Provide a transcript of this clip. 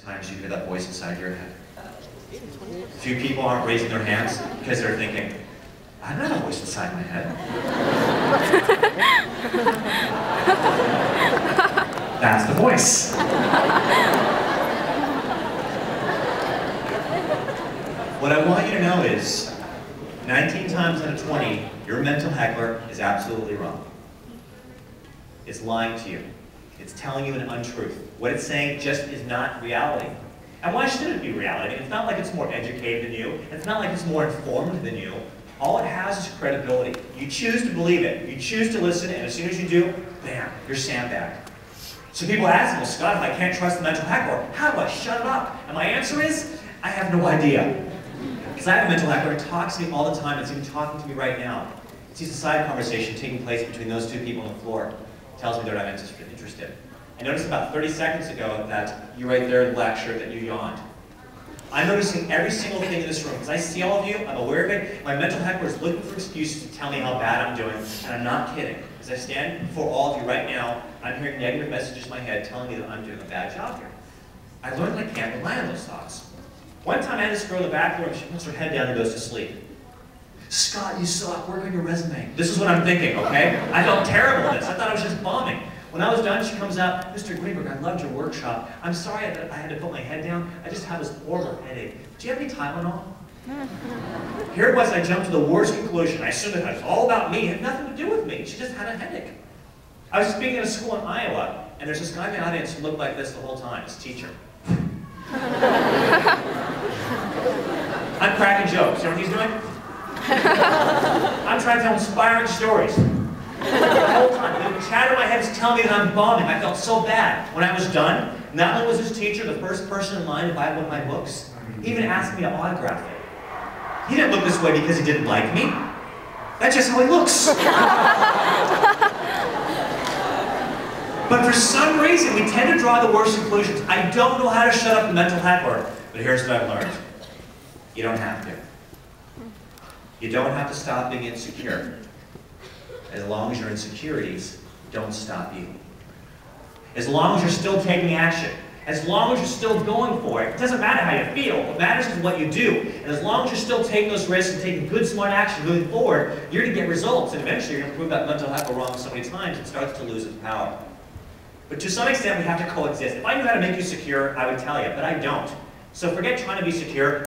Sometimes you hear that voice inside your head. A few people aren't raising their hands because they're thinking, I don't have a voice inside my head. That's the voice. What I want you to know is, 19 times out of 20, your mental heckler is absolutely wrong. It's lying to you. It's telling you an untruth. What it's saying just is not reality. And why should it be reality? It's not like it's more educated than you. It's not like it's more informed than you. All it has is credibility. You choose to believe it. You choose to listen, and as soon as you do, bam, you're sandbagged. So people ask me, well, Scott, if I can't trust the mental heckler, how do I shut it up? And my answer is, I have no idea. Because I have a mental heckler who talks to me all the time. It's even talking to me right now. It sees a side conversation taking place between those two people on the floor. It tells me they're not interested. I noticed about 30 seconds ago that you right there in the black shirt that you yawned. I'm noticing every single thing in this room because I see all of you, I'm aware of it. My mental heckler is looking for excuses to tell me how bad I'm doing, and I'm not kidding. As I stand before all of you right now, I'm hearing negative messages in my head telling me that I'm doing a bad job here. I learned that I can't rely on those thoughts. One time I had this girl in the back room, she puts her head down and goes to sleep. Scott, you suck, work on your resume. This is what I'm thinking, okay? I felt terrible at this. I thought I was just bombing. When I was done, she comes out, Mr. Greenberg, I loved your workshop. I'm sorry that I had to put my head down. I just have this horrible headache. Do you have any Tylenol? Here it was, I jumped to the worst conclusion. I assumed that it was all about me. It had nothing to do with me. She just had a headache. I was speaking at a school in Iowa, and there's this guy in the audience who looked like this the whole time, his teacher. I'm cracking jokes. You know what he's doing? I'm trying to tell inspiring stories. The whole time. The chatter in my head is telling me that I'm bombing. I felt so bad. When I was done, not only was his teacher the first person in line to buy one of my books, he even asked me to autograph it. He didn't look this way because he didn't like me. That's just how he looks. But for some reason, we tend to draw the worst conclusions. I don't know how to shut up the mental heckler, but here's what I've learned. You don't have to. You don't have to stop being insecure. As long as your insecurities don't stop you. As long as you're still taking action. As long as you're still going for it. It doesn't matter how you feel. What matters is what you do. And as long as you're still taking those risks and taking good, smart action moving forward, you're going to get results. And eventually you're going to prove that mental heckler wrong so many times it starts to lose its power. But to some extent, we have to coexist. If I knew how to make you secure, I would tell you, but I don't. So forget trying to be secure.